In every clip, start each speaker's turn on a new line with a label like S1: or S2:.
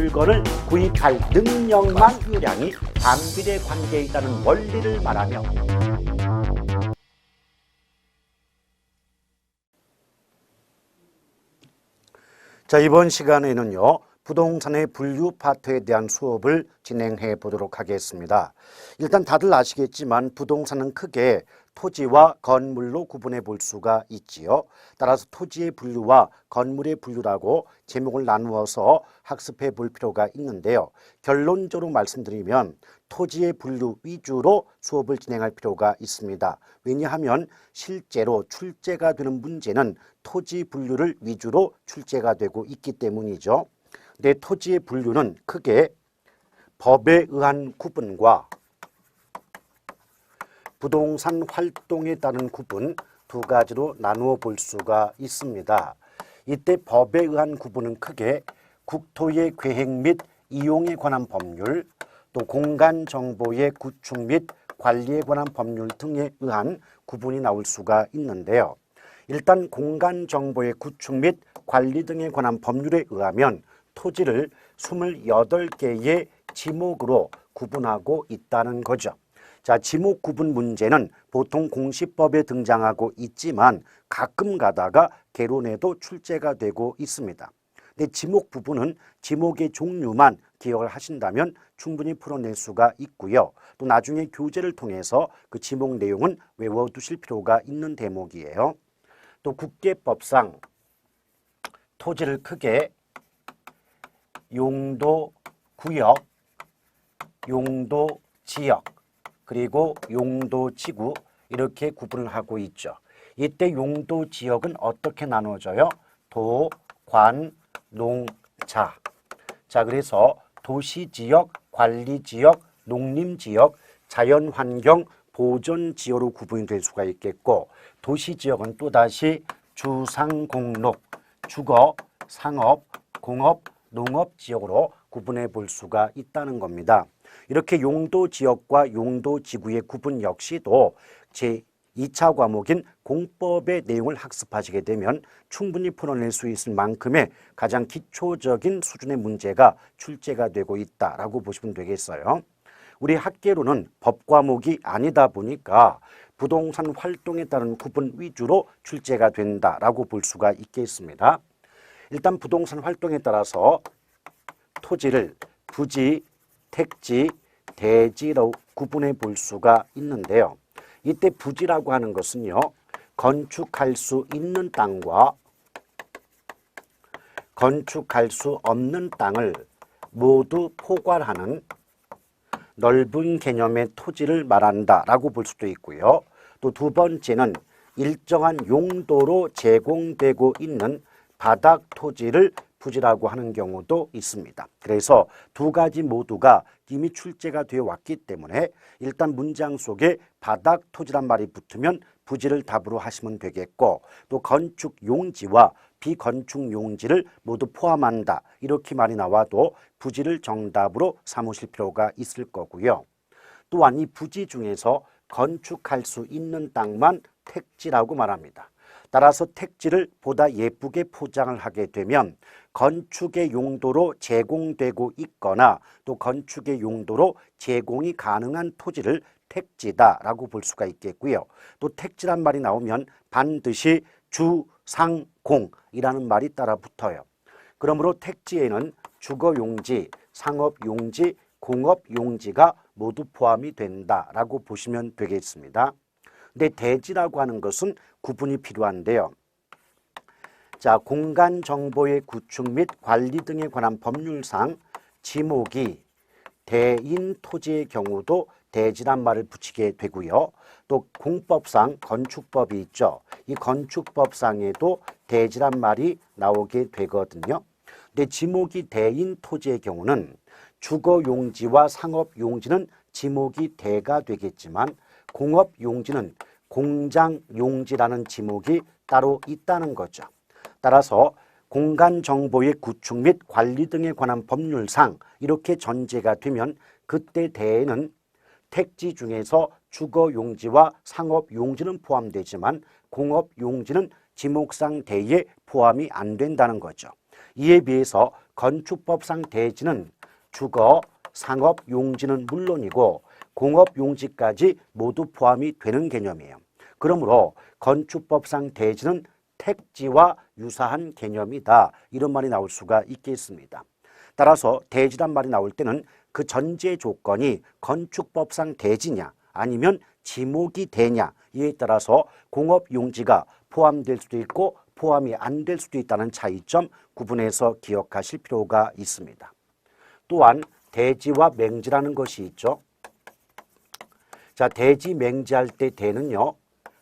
S1: 물건을 구입할 능력만 유량이 반비례 관계에 있다는 원리를 말하며 자, 이번 시간에는요. 부동산의 분류 파트에 대한 수업을 진행해 보도록 하겠습니다. 일단 다들 아시겠지만 부동산은 크게 토지와 건물로 구분해 볼 수가 있지요. 따라서 토지의 분류와 건물의 분류라고 제목을 나누어서 학습해 볼 필요가 있는데요. 결론적으로 말씀드리면 토지의 분류 위주로 수업을 진행할 필요가 있습니다. 왜냐하면 실제로 출제가 되는 문제는 토지 분류를 위주로 출제가 되고 있기 때문이죠. 내 토지의 분류는 크게 법에 의한 구분과 부동산 활동에 따른 구분 두 가지로 나누어 볼 수가 있습니다. 이때 법에 의한 구분은 크게 국토의 계획 및 이용에 관한 법률, 또 공간 정보의 구축 및 관리에 관한 법률 등에 의한 구분이 나올 수가 있는데요. 일단 공간 정보의 구축 및 관리 등에 관한 법률에 의하면 토지를 28개의 지목으로 구분하고 있다는 거죠. 자, 지목 구분 문제는 보통 공시법에 등장하고 있지만 가끔 가다가 개론에도 출제가 되고 있습니다. 근데 지목 부분은 지목의 종류만 기억을 하신다면 충분히 풀어낼 수가 있고요. 또 나중에 교재를 통해서 그 지목 내용은 외워두실 필요가 있는 대목이에요. 또 국계법상 토지를 크게 용도 구역, 용도 지역, 그리고 용도 지구 이렇게 구분을 하고 있죠. 이때 용도 지역은 어떻게 나눠져요? 도, 관, 농, 자. 자, 그래서 도시지역, 관리지역, 농림지역, 자연환경, 보존지역으로 구분이 될 수가 있겠고 도시지역은 또다시 주상공록, 주거, 상업, 공업, 농업지역으로 구분해 볼 수가 있다는 겁니다. 이렇게 용도지역과 용도지구의 구분 역시도 제2차 과목인 공법의 내용을 학습하시게 되면 충분히 풀어낼 수 있을 만큼의 가장 기초적인 수준의 문제가 출제가 되고 있다라고 보시면 되겠어요. 우리 학계로는 법 과목이 아니다 보니까 부동산 활동에 따른 구분 위주로 출제가 된다라고 볼 수가 있겠습니다. 일단 부동산 활동에 따라서 토지를 부지, 택지, 대지로 구분해 볼 수가 있는데요. 이때 부지라고 하는 것은요. 건축할 수 있는 땅과 건축할 수 없는 땅을 모두 포괄하는 넓은 개념의 토지를 말한다라고 볼 수도 있고요. 또 두 번째는 일정한 용도로 제공되고 있는 바닥 토지를 부지라고 하는 경우도 있습니다. 그래서 두 가지 모두가 이미 출제가 되어 왔기 때문에 일단 문장 속에 바닥 토지란 말이 붙으면 부지를 답으로 하시면 되겠고 또 건축 용지와 비건축 용지를 모두 포함한다 이렇게 말이 나와도 부지를 정답으로 삼으실 필요가 있을 거고요. 또한 이 부지 중에서 건축할 수 있는 땅만 택지라고 말합니다. 따라서 택지를 보다 예쁘게 포장을 하게 되면 건축의 용도로 제공되고 있거나 또 건축의 용도로 제공이 가능한 토지를 택지다라고 볼 수가 있겠고요. 또 택지란 말이 나오면 반드시 주상공이라는 말이 따라 붙어요. 그러므로 택지에는 주거용지, 상업용지, 공업용지가 모두 포함이 된다라고 보시면 되겠습니다. 근데 대지라고 하는 것은 구분이 필요한데요. 자, 공간 정보의 구축 및 관리 등에 관한 법률상 지목이 대인 토지의 경우도 대지란 말을 붙이게 되고요. 또 공법상 건축법이 있죠. 이 건축법상에도 대지란 말이 나오게 되거든요. 근데 지목이 대인 토지의 경우는 주거용지와 상업용지는 지목이 대가 되겠지만 공업용지는 공장용지라는 지목이 따로 있다는 거죠. 따라서 공간정보의 구축 및 관리 등에 관한 법률상 이렇게 전제가 되면 그때 대에는 택지 중에서 주거용지와 상업용지는 포함되지만 공업용지는 지목상 대에 포함이 안 된다는 거죠. 이에 비해서 건축법상 대지는 주거, 상업 용지는 물론이고 공업 용지까지 모두 포함이 되는 개념이에요. 그러므로 건축법상 대지는 택지와 유사한 개념이다. 이런 말이 나올 수가 있겠습니다. 따라서 대지란 말이 나올 때는 그 전제 조건이 건축법상 대지냐 아니면 지목이 되냐 이에 따라서 공업 용지가 포함될 수도 있고 포함이 안 될 수도 있다는 차이점 구분해서 기억하실 필요가 있습니다. 또한 대지와 맹지라는 것이 있죠. 자, 대지 맹지할 때 대는요,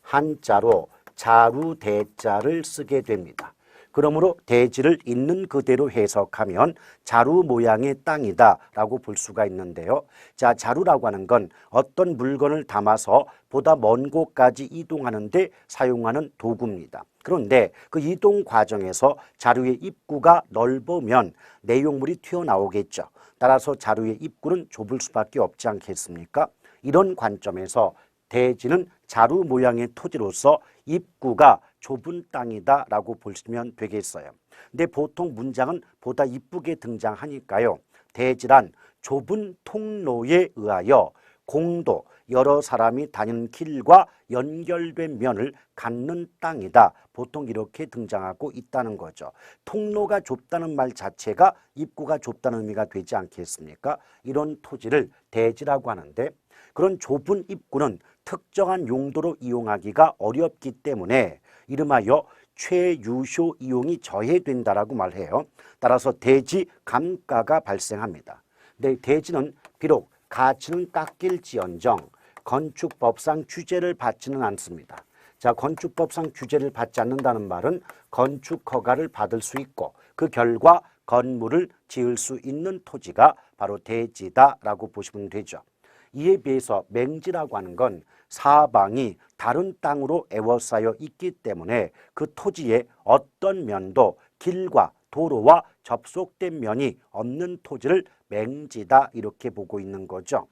S1: 한자로 자루 대자를 쓰게 됩니다. 그러므로 대지를 있는 그대로 해석하면 자루 모양의 땅이다 라고 볼 수가 있는데요. 자, 자루라고 하는 건 어떤 물건을 담아서 보다 먼 곳까지 이동하는 데 사용하는 도구입니다. 그런데 그 이동 과정에서 자루의 입구가 넓으면 내용물이 튀어나오겠죠. 따라서 자루의 입구는 좁을 수밖에 없지 않겠습니까? 이런 관점에서 대지는 자루 모양의 토지로서 입구가 좁은 땅이다 라고 보시면 되겠어요. 근데 보통 문장은 보다 이쁘게 등장하니까요. 대지란 좁은 통로에 의하여 공도, 여러 사람이 다니는 길과 연결된 면을 갖는 땅이다. 보통 이렇게 등장하고 있다는 거죠. 통로가 좁다는 말 자체가 입구가 좁다는 의미가 되지 않겠습니까? 이런 토지를 대지라고 하는데 그런 좁은 입구는 특정한 용도로 이용하기가 어렵기 때문에 이름하여 최유효 이용이 저해된다라고 말해요. 따라서 대지 감가가 발생합니다. 근데 대지는 비록 가치는 깎일지언정 건축법상 규제를 받지는 않습니다. 자, 건축법상 규제를 받지 않는다는 말은 건축 허가를 받을 수 있고 그 결과 건물을 지을 수 있는 토지가 바로 대지다라고 보시면 되죠. 이에 비해서 맹지라고 하는 건 사방이 다른 땅으로 에워싸여 있기 때문에 그 토지의 어떤 면도 길과 도로와 접속된 면이 없는 토지를 맹지다 이렇게 보고 있는 거죠.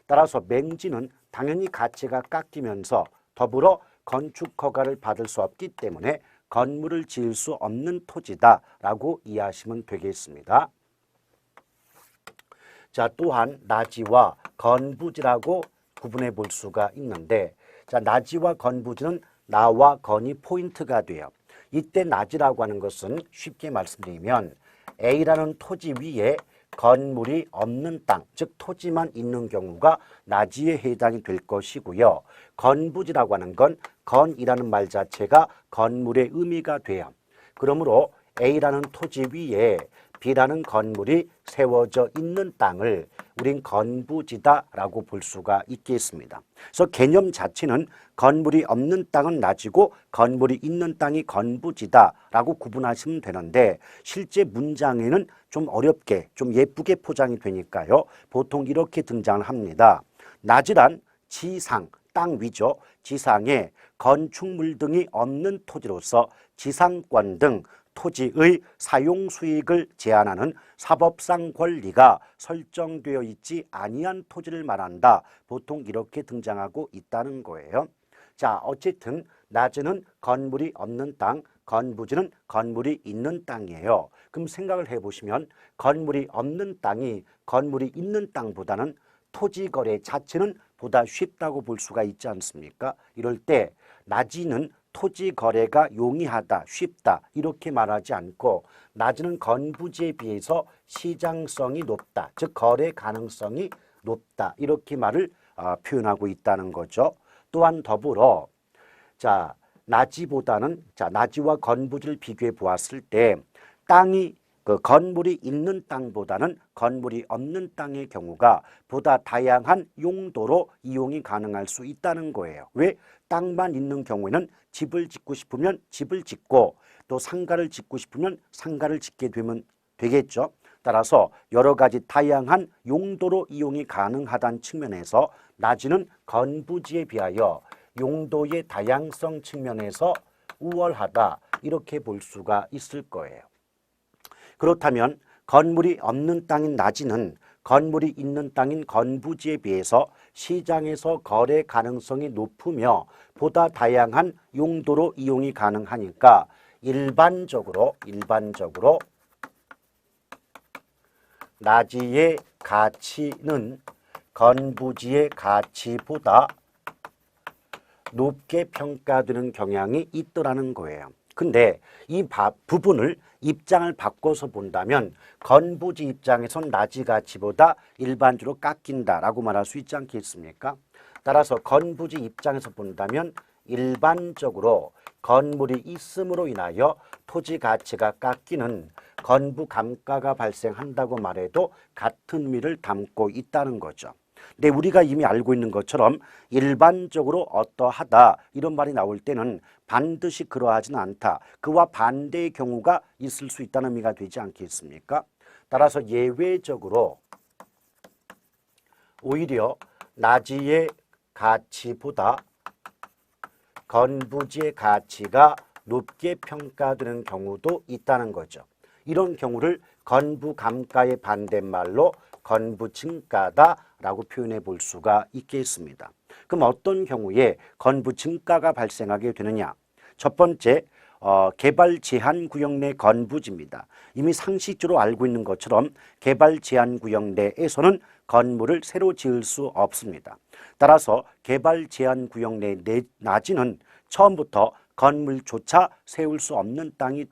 S1: 따라서 맹지는 당연히 가치가 깎이면서 더불어 건축 허가를 받을 수 없기 때문에 건물을 지을 수 없는 토지다라고 이해하시면 되겠습니다. 자, 또한 나지와 건부지라고 구분해 볼 수가 있는데 자, 나지와 건부지는 나와 건이 포인트가 돼요. 이때 나지라고 하는 것은 쉽게 말씀드리면 A라는 토지 위에 건물이 없는 땅, 즉 토지만 있는 경우가 나지에 해당이 될 것이고요. 건부지라고 하는 건 건이라는 말 자체가 건물의 의미가 돼요. 그러므로 A라는 토지 위에 B라는 건물이 세워져 있는 땅을 우린 건부지다라고 볼 수가 있겠습니다. 그래서 개념 자체는 건물이 없는 땅은 나지고 건물이 있는 땅이 건부지다라고 구분하시면 되는데 실제 문장에는 좀 어렵게 좀 예쁘게 포장이 되니까요. 보통 이렇게 등장을 합니다. 나지란 지상, 땅 위죠. 지상에 건축물 등이 없는 토지로서 지상권 등 토지의 사용 수익을 제한하는 사법상 권리가 설정되어 있지 아니한 토지를 말한다. 보통 이렇게 등장하고 있다는 거예요. 자, 어쨌든 나지는 건물이 없는 땅, 건부지는 건물이 있는 땅이에요. 그럼 생각을 해보시면 건물이 없는 땅이 건물이 있는 땅보다는 토지 거래 자체는 보다 쉽다고 볼 수가 있지 않습니까? 이럴 때 나지는 토지 거래가 용이하다, 쉽다 이렇게 말하지 않고 나지는 건부지에 비해서 시장성이 높다, 즉 거래 가능성이 높다 이렇게 말을 표현하고 있다는 거죠. 또한 더불어 자, 나지보다는 나지와 건부지를 비교해 보았을 때 땅이 그 건물이 있는 땅보다는 건물이 없는 땅의 경우가 보다 다양한 용도로 이용이 가능할 수 있다는 거예요. 왜? 땅만 있는 경우에는 집을 짓고 싶으면 집을 짓고 또 상가를 짓고 싶으면 상가를 짓게 되면 되겠죠. 따라서 여러 가지 다양한 용도로 이용이 가능하다는 측면에서 나지는 건부지에 비하여 용도의 다양성 측면에서 우월하다 이렇게 볼 수가 있을 거예요. 그렇다면 건물이 없는 땅인 나지는 건물이 있는 땅인 건부지에 비해서 시장에서 거래 가능성이 높으며 보다 다양한 용도로 이용이 가능하니까 일반적으로 나지의 가치는 건부지의 가치보다 높게 평가되는 경향이 있더라는 거예요. 근데 이 부분을 입장을 바꿔서 본다면 건부지 입장에선 나지 가치보다 일반적으로 깎인다라고 말할 수 있지 않겠습니까? 따라서 건부지 입장에서 본다면 일반적으로 건물이 있음으로 인하여 토지 가치가 깎이는 건부 감가가 발생한다고 말해도 같은 의미를 담고 있다는 거죠. 근데 우리가 이미 알고 있는 것처럼 일반적으로 어떠하다 이런 말이 나올 때는 반드시 그러하지는 않다. 그와 반대의 경우가 있을 수 있다는 의미가 되지 않겠습니까? 따라서 예외적으로 오히려 나지의 가치보다 건부지의 가치가 높게 평가되는 경우도 있다는 거죠. 이런 경우를 건부감가의 반대말로 건부증가다라고 표현해 볼 수가 있겠습니다. 그럼 어떤 경우에 건부증가가 발생하게 되느냐? 첫 번째, 개발 제한 구역 내 건부지입니다. 이미 상식적으로 알고 있는 것처럼 개발 제한 구역 내에서는 건물을 새로 지을 수 없습니다. 따라서 개발 제한 구역 내 나지는 처음부터 건물조차 세울 수 없는 땅이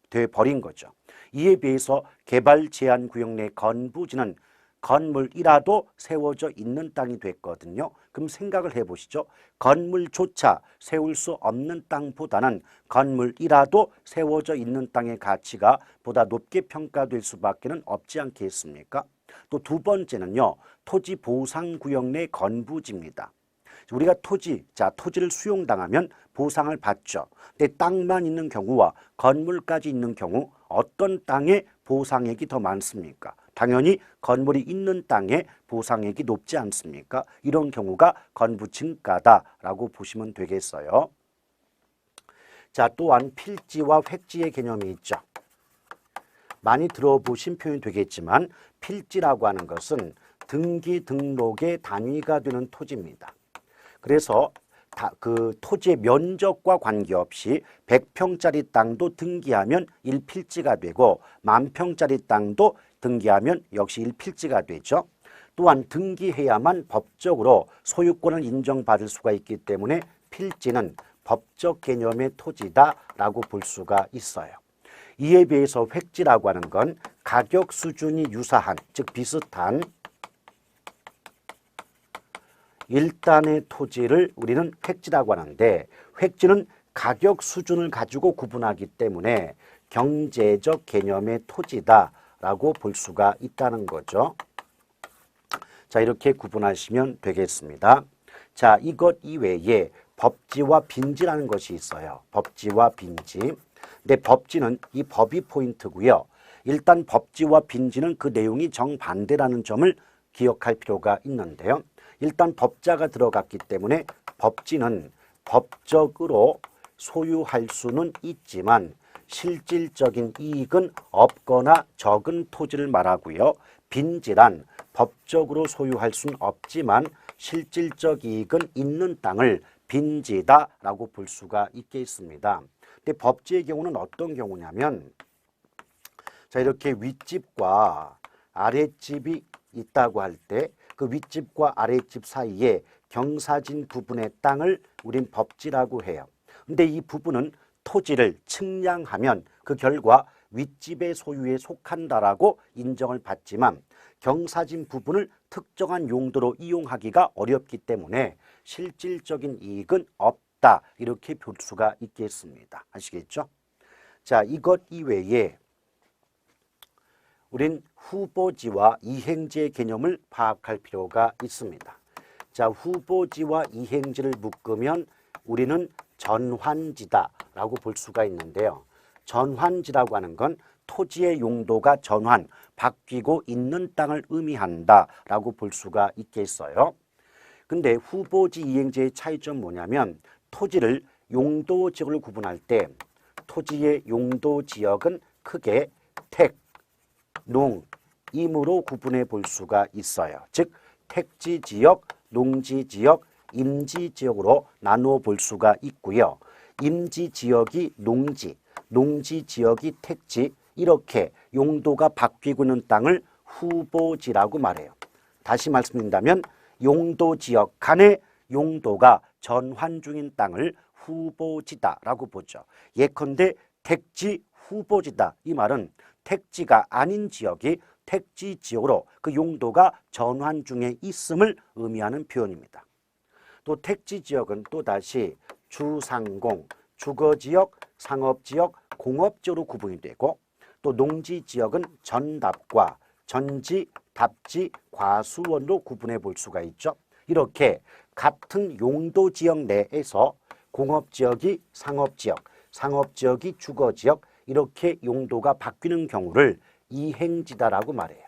S1: 돼 버린 거죠. 이에 비해서 개발 제한 구역 내 건부지는 건물이라도 세워져 있는 땅이 됐거든요. 그럼 생각을 해보시죠. 건물조차 세울 수 없는 땅보다는 건물이라도 세워져 있는 땅의 가치가 보다 높게 평가될 수밖에 없지 않겠습니까? 또 두 번째는요. 토지 보상 구역 내 건부지입니다. 우리가 토지를 수용당하면 보상을 받죠. 근데 땅만 있는 경우와 건물까지 있는 경우 어떤 땅에 보상액이 더 많습니까? 당연히 건물이 있는 땅에 보상액이 높지 않습니까? 이런 경우가 건부증가다라고 보시면 되겠어요. 자, 또한 필지와 획지의 개념이 있죠. 많이 들어보신 표현이 되겠지만 필지라고 하는 것은 등기 등록의 단위가 되는 토지입니다. 그래서 그 토지의 면적과 관계없이 100평짜리 땅도 등기하면 1필지가 되고 10,000평짜리 땅도 등기하면 역시 1필지가 되죠. 또한 등기해야만 법적으로 소유권을 인정받을 수가 있기 때문에 필지는 법적 개념의 토지다라고 볼 수가 있어요. 이에 비해서 획지라고 하는 건 가격 수준이 유사한, 즉 비슷한 일단의 토지를 우리는 획지라고 하는데 획지는 가격 수준을 가지고 구분하기 때문에 경제적 개념의 토지다라고 볼 수가 있다는 거죠. 자, 이렇게 구분하시면 되겠습니다. 자, 이것 이외에 법지와 빈지라는 것이 있어요. 법지와 빈지. 근데 법지는 이 법이 포인트고요. 일단 법지와 빈지는 그 내용이 정반대라는 점을 기억할 필요가 있는데요. 일단 법자가 들어갔기 때문에 법지는 법적으로 소유할 수는 있지만 실질적인 이익은 없거나 적은 토지를 말하고요. 빈지란 법적으로 소유할 수는 없지만 실질적 이익은 있는 땅을 빈지다라고 볼 수가 있겠습니다. 근데 법지의 경우는 어떤 경우냐면 자, 이렇게 윗집과 아랫집이 있다고 할 때 그 윗집과 아랫집 사이에 경사진 부분의 땅을 우린 법지라고 해요. 근데 이 부분은 토지를 측량하면 그 결과 윗집의 소유에 속한다라고 인정을 받지만 경사진 부분을 특정한 용도로 이용하기가 어렵기 때문에 실질적인 이익은 없다. 이렇게 볼 수가 있겠습니다. 아시겠죠? 자, 이것 이외에 우린 후보지와 이행지의 개념을 파악할 필요가 있습니다. 자, 후보지와 이행지를 묶으면 우리는 전환지다라고 볼 수가 있는데요. 전환지라고 하는 건 토지의 용도가 바뀌고 있는 땅을 의미한다라고 볼 수가 있겠어요. 근데 후보지 이행지의 차이점 뭐냐면 토지를 용도 지역을 구분할 때 토지의 용도 지역은 크게 택, 농, 임으로 구분해 볼 수가 있어요. 즉 택지 지역, 농지 지역, 임지 지역으로 나누어 볼 수가 있고요. 임지 지역이 농지, 농지 지역이 택지 이렇게 용도가 바뀌고 있는 땅을 후보지라고 말해요. 다시 말씀드린다면 용도지역 간의 용도가 전환 중인 땅을 후보지다라고 보죠. 예컨대 택지 후보지다. 이 말은 택지가 아닌 지역이 택지 지역으로 그 용도가 전환 중에 있음을 의미하는 표현입니다. 또 택지 지역은 또다시 주상공, 주거지역, 상업지역, 공업지역으로 구분이 되고 또 농지지역은 전답과 전지, 답지, 과수원으로 구분해 볼 수가 있죠. 이렇게 같은 용도지역 내에서 공업지역이 상업지역, 상업지역이 주거지역 이렇게 용도가 바뀌는 경우를 이행지다라고 말해요.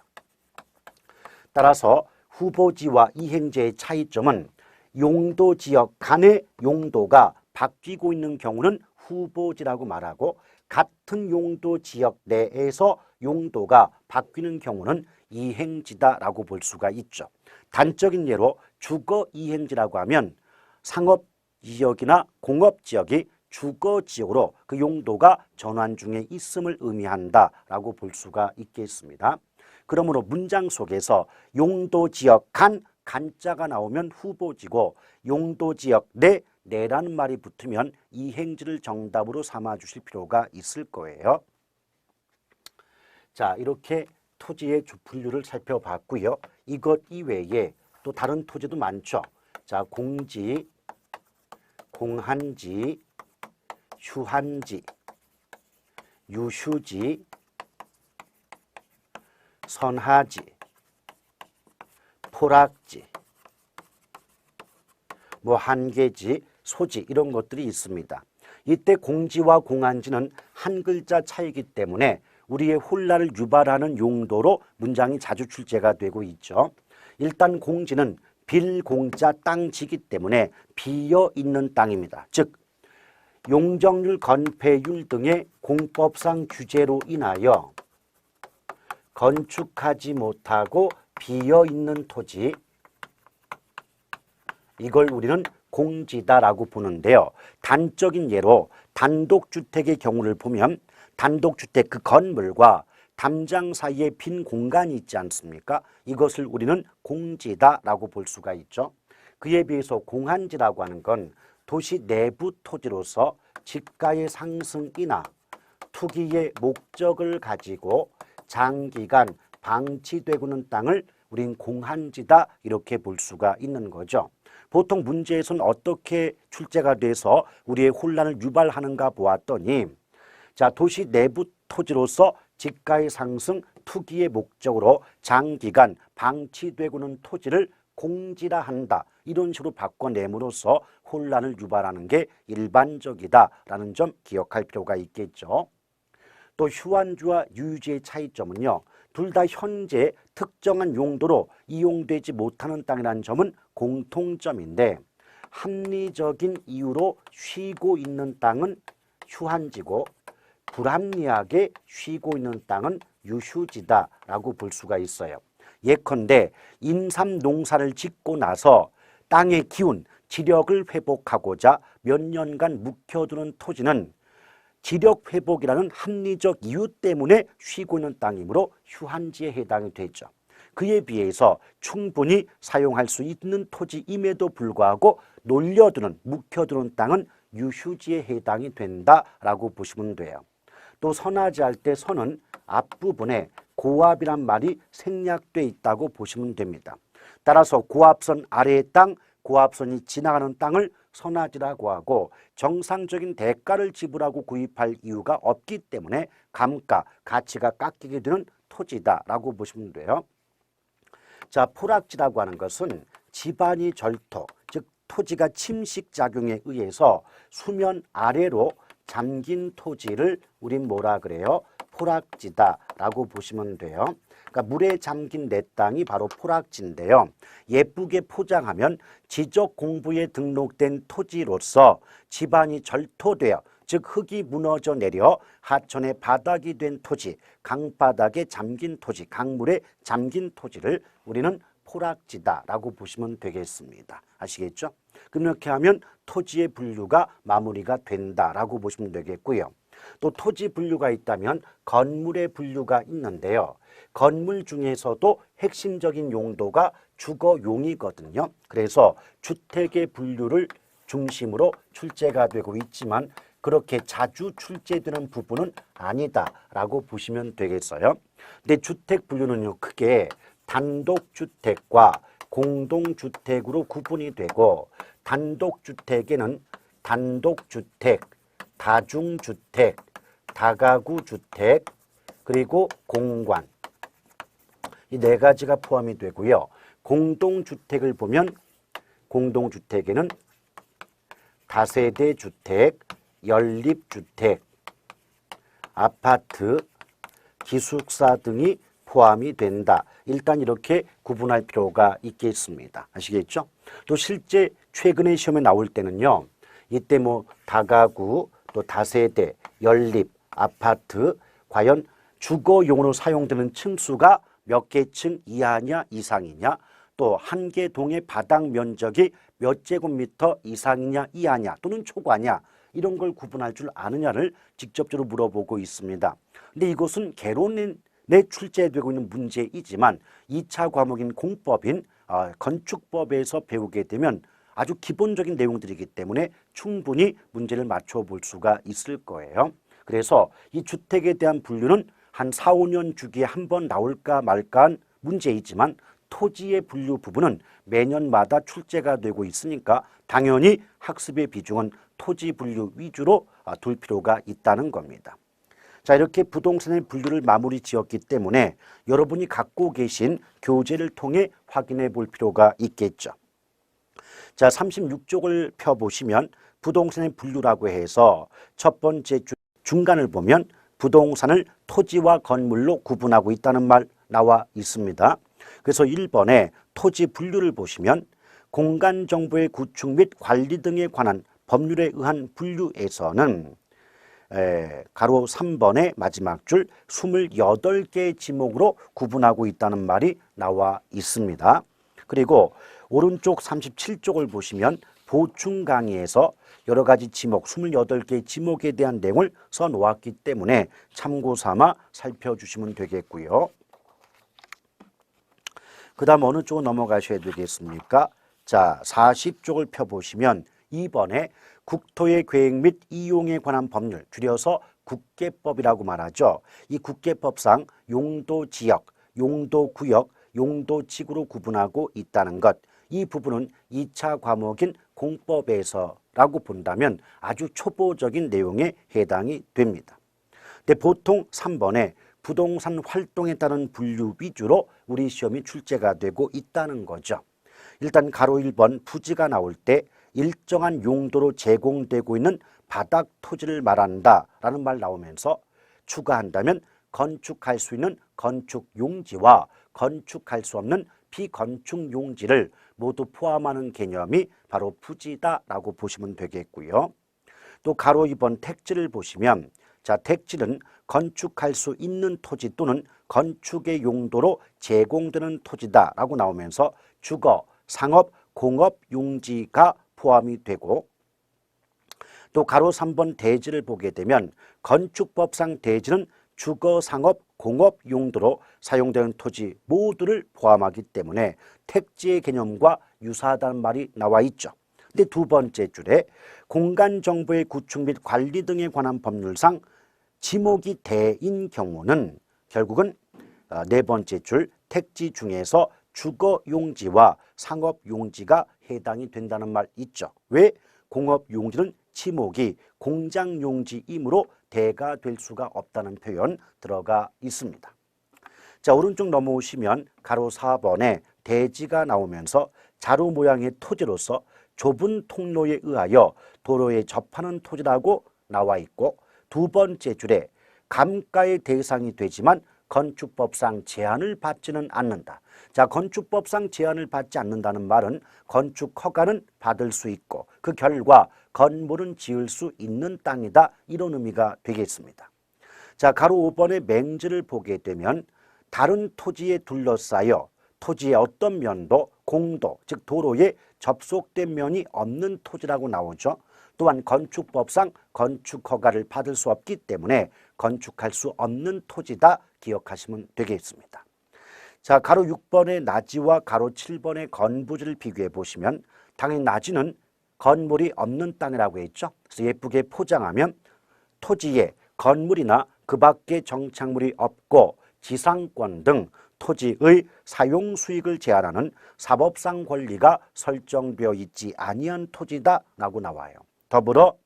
S1: 따라서 후보지와 이행지의 차이점은 용도지역 간의 용도가 바뀌고 있는 경우는 후보지라고 말하고 같은 용도지역 내에서 용도가 바뀌는 경우는 이행지다라고 볼 수가 있죠. 단적인 예로 주거 이행지라고 하면 상업지역이나 공업지역이 주거지역으로 그 용도가 전환 중에 있음을 의미한다라고 볼 수가 있겠습니다. 그러므로 문장 속에서 용도지역 간자가 나오면 후보지고 용도지역 내라는 말이 붙으면 이행지를 정답으로 삼아 주실 필요가 있을 거예요. 자, 이렇게 토지의 주분류를 살펴봤고요. 이것 이외에 또 다른 토지도 많죠. 자, 공지, 공한지, 휴한지, 유휴지, 선하지, 포락지, 한계지, 소지 이런 것들이 있습니다. 이때 공지와 공한지는 한 글자 차이기 때문에 우리의 혼란을 유발하는 용도로 문장이 자주 출제가 되고 있죠. 일단 공지는 빌공자 땅지기 때문에 비어있는 땅입니다. 즉 용적률, 건폐율 등의 공법상 규제로 인하여 건축하지 못하고 비어있는 토지, 이걸 우리는 공지다라고 보는데요. 단적인 예로 단독주택의 경우를 보면 단독주택 그 건물과 담장 사이에 빈 공간이 있지 않습니까? 이것을 우리는 공지다라고 볼 수가 있죠. 그에 비해서 공한지라고 하는 건 도시 내부 토지로서 지가의 상승이나 투기의 목적을 가지고 장기간 방치되고는 땅을 우린 공한지다 이렇게 볼 수가 있는 거죠. 보통 문제에서는 어떻게 출제가 돼서 우리의 혼란을 유발하는가 보았더니 자, 도시 내부 토지로서 지가의 상승, 투기의 목적으로 장기간 방치되고는 토지를 공지라 한다. 이런 식으로 바꿔냄으로써 혼란을 유발하는 게 일반적이다라는 점 기억할 필요가 있겠죠. 또 휴한지와 유유지의 차이점은요. 둘 다 현재 특정한 용도로 이용되지 못하는 땅이라는 점은 공통점인데 합리적인 이유로 쉬고 있는 땅은 휴한지고 불합리하게 쉬고 있는 땅은 유휴지다라고 볼 수가 있어요. 예컨대 인삼 농사를 짓고 나서 땅의 기운, 지력을 회복하고자 몇 년간 묵혀두는 토지는 지력 회복이라는 합리적 이유 때문에 쉬고 있는 땅이므로 휴한지에 해당이 되죠. 그에 비해서 충분히 사용할 수 있는 토지임에도 불구하고 놀려두는, 묵혀두는 땅은 유휴지에 해당이 된다라고 보시면 돼요. 또 선하지 할 때 선은 앞부분에 고압이란 말이 생략돼 있다고 보시면 됩니다. 따라서 고압선 아래의 땅, 고압선이 지나가는 땅을 선하지라고 하고 정상적인 대가를 지불하고 구입할 이유가 없기 때문에 감가, 가치가 깎이게 되는 토지다라고 보시면 돼요. 자, 포락지라고 하는 것은 지반이 절토, 즉 토지가 침식작용에 의해서 수면 아래로 잠긴 토지를 우린 뭐라 그래요? 포락지다라고 보시면 돼요. 그러니까 물에 잠긴 내 땅이 바로 포락지인데요. 예쁘게 포장하면 지적 공부에 등록된 토지로서 지반이 절토되어 즉 흙이 무너져 내려 하천의 바닥이 된 토지, 강바닥에 잠긴 토지, 강물에 잠긴 토지를 우리는 포락지다라고 보시면 되겠습니다. 아시겠죠? 그럼 이렇게 하면 토지의 분류가 마무리가 된다라고 보시면 되겠고요. 또 토지 분류가 있다면 건물의 분류가 있는데요. 건물 중에서도 핵심적인 용도가 주거용이거든요. 그래서 주택의 분류를 중심으로 출제가 되고 있지만 그렇게 자주 출제되는 부분은 아니다라고 보시면 되겠어요. 근데 주택 분류는요, 크게 단독주택과 공동주택으로 구분이 되고, 단독주택에는 단독주택, 다중주택, 다가구주택, 그리고 공관, 이 네 가지가 포함이 되고요. 공동주택을 보면 공동주택에는 다세대 주택, 연립주택, 아파트, 기숙사 등이 포함이 된다. 일단 이렇게 구분할 필요가 있겠습니다. 아시겠죠? 또 실제 최근에 시험에 나올 때는요, 이때 뭐 다가구, 또 다세대, 연립, 아파트, 과연 주거용으로 사용되는 층수가 몇 개 층 이하냐 이상이냐, 또 한 개 동의 바닥 면적이 몇 제곱미터 이상이냐 이하냐 또는 초과냐, 이런 걸 구분할 줄 아느냐를 직접적으로 물어보고 있습니다. 근데 이것은 개론에 출제되고 있는 문제이지만 2차 과목인 공법인 건축법에서 배우게 되면 아주 기본적인 내용들이기 때문에 충분히 문제를 맞춰볼 수가 있을 거예요. 그래서 이 주택에 대한 분류는 한 4, 5년 주기에 한 번 나올까 말까한 문제이지만 토지의 분류 부분은 매년마다 출제가 되고 있으니까 당연히 학습의 비중은 토지 분류 위주로 둘 필요가 있다는 겁니다. 자, 이렇게 부동산의 분류를 마무리 지었기 때문에 여러분이 갖고 계신 교재를 통해 확인해 볼 필요가 있겠죠. 자, 36쪽을 펴보시면 부동산의 분류라고 해서 첫 번째 중간을 보면 부동산을 토지와 건물로 구분하고 있다는 말 나와 있습니다. 그래서 1번에 토지 분류를 보시면 공간정보의 구축 및 관리 등에 관한 법률에 의한 분류에서는 가로 3번의 마지막 줄 28개의 지목으로 구분하고 있다는 말이 나와 있습니다. 그리고 오른쪽 37쪽을 보시면 보충 강의에서 여러 가지 지목, 28개의 지목에 대한 내용을 써놓았기 때문에 참고 삼아 살펴주시면 되겠고요. 그 다음 어느 쪽으로 넘어가셔야 되겠습니까? 자, 40쪽을 펴보시면 2번에 국토의 계획 및 이용에 관한 법률, 줄여서 국계법이라고 말하죠. 이 국계법상 용도지역, 용도구역, 용도지구로 구분하고 있다는 것, 이 부분은 2차 과목인 공법에서라고 본다면 아주 초보적인 내용에 해당이 됩니다. 근데 보통 3번에 부동산 활동에 따른 분류 위주로 우리 시험이 출제가 되고 있다는 거죠. 일단 가로 1번 부지가 나올 때 일정한 용도로 제공되고 있는 바닥 토지를 말한다라는 말 나오면서 추가한다면 건축할 수 있는 건축 용지와 건축할 수 없는 비건축 용지를 모두 포함하는 개념이 바로 부지다라고 보시면 되겠고요. 또 가로 2번 택지를 보시면 자, 택지는 건축할 수 있는 토지 또는 건축의 용도로 제공되는 토지다라고 나오면서 주거, 상업, 공업 용지가 포함이 되고, 또 가로 3번 대지를 보게 되면 건축법상 대지는 주거, 상업, 공업 용도로 사용되는 토지 모두를 포함하기 때문에 택지의 개념과 유사하다는 말이 나와 있죠. 근데 두 번째 줄에 공간정보의 구축 및 관리 등에 관한 법률상 지목이 대인 경우는 결국은 네 번째 줄 택지 중에서 주거용지와 상업용지가 해당이 된다는 말 있죠. 왜? 공업용지는 지목이 공장용지이므로 대가 될 수가 없다는 표현 들어가 있습니다. 자, 오른쪽 넘어오시면 가로 4번에 대지가 나오면서 자루 모양의 토지로서 좁은 통로에 의하여 도로에 접하는 토지라고 나와 있고, 두 번째 줄에 감가의 대상이 되지만 건축법상 제한을 받지는 않는다. 자, 건축법상 제한을 받지 않는다는 말은 건축 허가는 받을 수 있고 그 결과 건물은 지을 수 있는 땅이다, 이런 의미가 되겠습니다. 자, 가로 5번의 맹지를 보게 되면 다른 토지에 둘러싸여 토지의 어떤 면도 공도, 즉 도로에 접속된 면이 없는 토지라고 나오죠. 또한 건축법상 건축허가를 받을 수 없기 때문에 건축할 수 없는 토지다 기억하시면 되겠습니다. 자, 가로 6번의 나지와 가로 7번의 건부지를 비교해 보시면 당연히 나지는 건물이 없는 땅이라고 했죠. 그래서 예쁘게 포장하면 토지에 건물이나 그 밖에 정착물이 없고 지상권 등 토지의 사용 수익을 제한하는 사법상 권리가 설정되어 있지 아니한 토지다라고 나와요. 더불어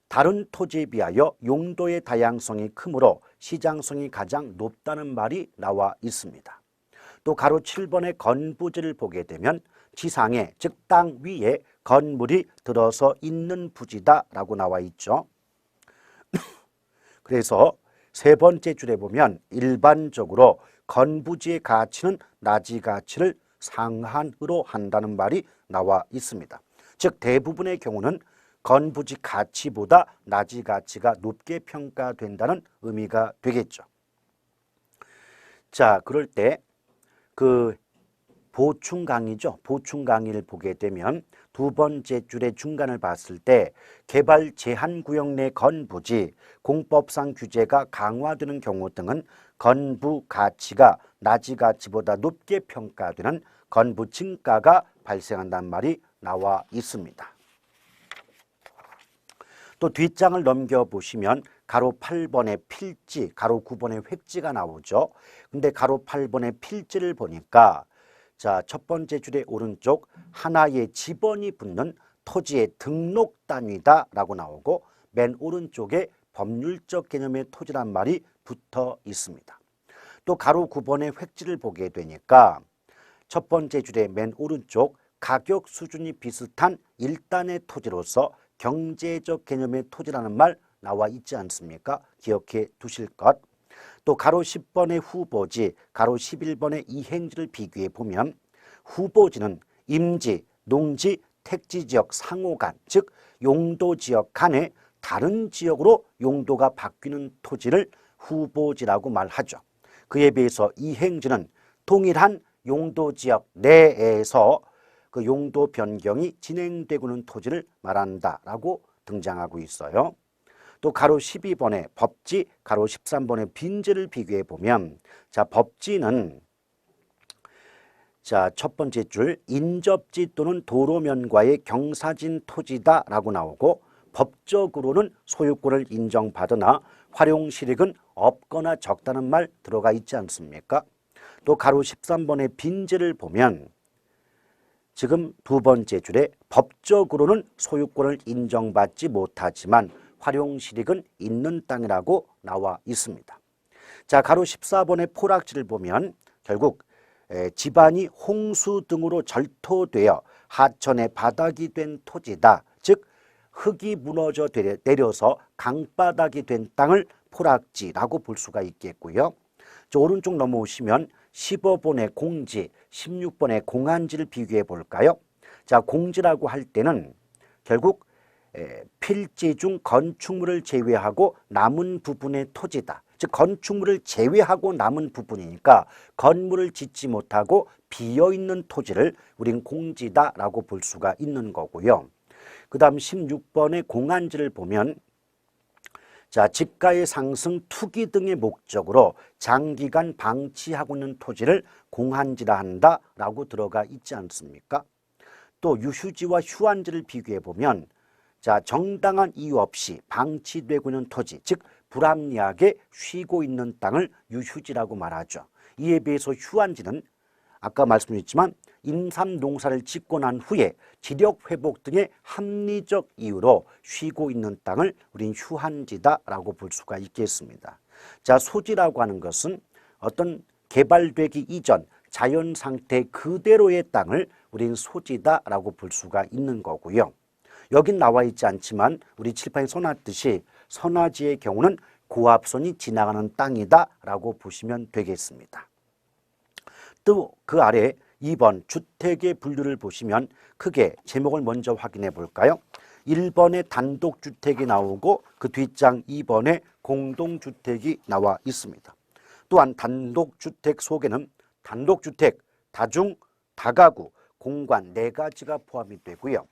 S1: 다른 토지에 비하여 용도의 다양성이 크므로 시장성이 가장 높다는 말이 나와 있습니다. 또 가로 7번의 건부지를 보게 되면 지상에 즉 땅 위에 건물이 들어서 있는 부지다라고 나와 있죠. 그래서 세 번째 줄에 보면 일반적으로 건부지의 가치는 나지 가치를 상한으로 한다는 말이 나와 있습니다. 즉 대부분의 경우는 건부지 가치보다 나지 가치가 높게 평가된다는 의미가 되겠죠. 자, 그럴 때 그 보충 강의죠. 보충 강의를 보게 되면 두 번째 줄의 중간을 봤을 때 개발 제한 구역 내 건부지 공법상 규제가 강화되는 경우 등은 건부 가치가 나지 가치보다 높게 평가되는 건부 증가가 발생한다는 말이 나와 있습니다. 또 뒷장을 넘겨보시면 가로 8번의 필지, 가로 9번의 획지가 나오죠. 근데 가로 8번의 필지를 보니까 자, 첫 번째 줄의 오른쪽 하나의 지번이 붙는 토지의 등록 단위다라고 나오고 맨 오른쪽에 법률적 개념의 토지란 말이 붙어 있습니다. 또 가로 9번의 획지를 보게 되니까 첫 번째 줄의 맨 오른쪽 가격 수준이 비슷한 일단의 토지로서 경제적 개념의 토지라는 말 나와 있지 않습니까? 기억해 두실 것. 또 가로 10번의 후보지, 가로 11번의 이행지를 비교해 보면 후보지는 임지, 농지, 택지지역 상호간, 즉 용도지역 간에 다른 지역으로 용도가 바뀌는 토지를 후보지라고 말하죠. 그에 비해서 이행지는 동일한 용도지역 내에서 그 용도 변경이 진행되고 있는 토지를 말한다라고 등장하고 있어요. 또 가로 12번의 법지, 가로 13번의 빈지를 비교해 보면 자, 법지는 자, 첫 번째 줄 인접지 또는 도로면과의 경사진 토지다라고 나오고 법적으로는 소유권을 인정받으나 활용 실익은 없거나 적다는 말 들어가 있지 않습니까? 또 가로 13번의 빈지를 보면 지금 두 번째 줄에 법적으로는 소유권을 인정받지 못하지만 활용 실익은 있는 땅이라고 나와 있습니다. 자, 가로 14번의 포락지를 보면 결국 집안이 홍수 등으로 절토되어 하천의 바닥이 된 토지다. 즉 흙이 무너져 내려서 강바닥이 된 땅을 포락지라고 볼 수가 있겠고요. 저 오른쪽 넘어오시면 15번의 공지, 16번의 공한지를 비교해 볼까요? 자, 공지라고 할 때는 결국 필지 중 건축물을 제외하고 남은 부분의 토지다. 즉 건축물을 제외하고 남은 부분이니까 건물을 짓지 못하고 비어있는 토지를 우린 공지다라고 볼 수가 있는 거고요. 그 다음 16번의 공한지를 보면 자, 집가의 상승, 투기 등의 목적으로 장기간 방치하고 있는 토지를 공한지라 한다라고 들어가 있지 않습니까? 또 유휴지와 휴한지를 비교해 보면 자, 정당한 이유 없이 방치되고 있는 토지, 즉 불합리하게 쉬고 있는 땅을 유휴지라고 말하죠. 이에 비해서 휴한지는 아까 말씀드렸지만 인삼 농사를 짓고 난 후에 지력 회복 등의 합리적 이유로 쉬고 있는 땅을 우린 휴한지다라고 볼 수가 있겠습니다. 자, 소지라고 하는 것은 어떤 개발되기 이전 자연 상태 그대로의 땅을 우린 소지다라고 볼 수가 있는 거고요. 여긴 나와 있지 않지만 우리 칠판에 써놨듯이 선화지의 경우는 고압선이 지나가는 땅이다라고 보시면 되겠습니다. 또 그 아래 2번 주택의 분류를 보시면 크게 제목을 먼저 확인해 볼까요? 1번에 단독주택이 나오고 그 뒷장 2번에 공동주택이 나와 있습니다. 또한 단독주택 속에는 단독주택, 다중, 다가구, 공관 네 가지가 포함이 되고요.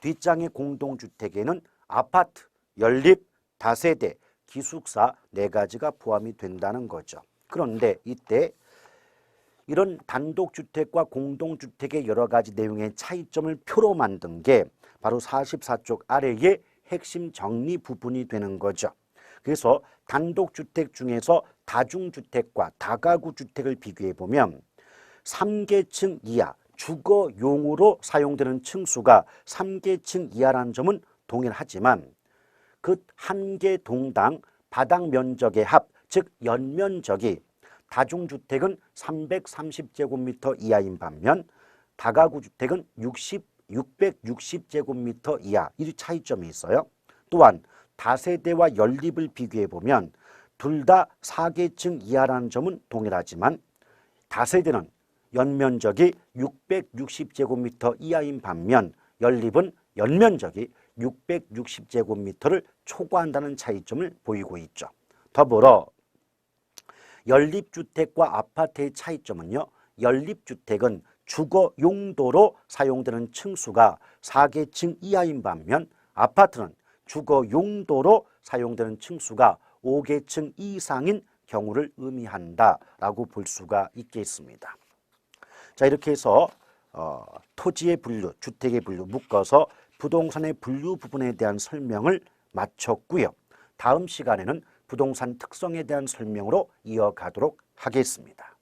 S1: 뒷장의 공동주택에는 아파트, 연립, 다세대, 기숙사 4가지가 포함이 된다는 거죠. 그런데 이때 이런 단독주택과 공동주택의 여러 가지 내용의 차이점을 표로 만든 게 바로 44쪽 아래의 핵심 정리 부분이 되는 거죠. 그래서 단독주택 중에서 다중주택과 다가구주택을 비교해 보면 3계층 이하 주거용으로 사용되는 층수가 3계층 이하라는 점은 동일하지만 그 한 개 동당 바닥 면적의 합, 즉 연면적이 다중주택은 330제곱미터 이하인 반면 다가구주택은 660제곱미터 이하, 이 차이점이 있어요. 또한 다세대와 연립을 비교해 보면 둘 다 4계층 이하라는 점은 동일하지만 다세대는 연면적이 660제곱미터 이하인 반면 연립은 연면적이 660제곱미터를 초과한다는 차이점을 보이고 있죠. 더불어 연립주택과 아파트의 차이점은요. 연립주택은 주거 용도로 사용되는 층수가 4계층 이하인 반면 아파트는 주거 용도로 사용되는 층수가 5계층 이상인 경우를 의미한다라고 볼 수가 있겠습니다. 자, 이렇게 해서 토지의 분류, 주택의 분류 묶어서 부동산의 분류 부분에 대한 설명을 마쳤고요. 다음 시간에는 부동산 특성에 대한 설명으로 이어가도록 하겠습니다.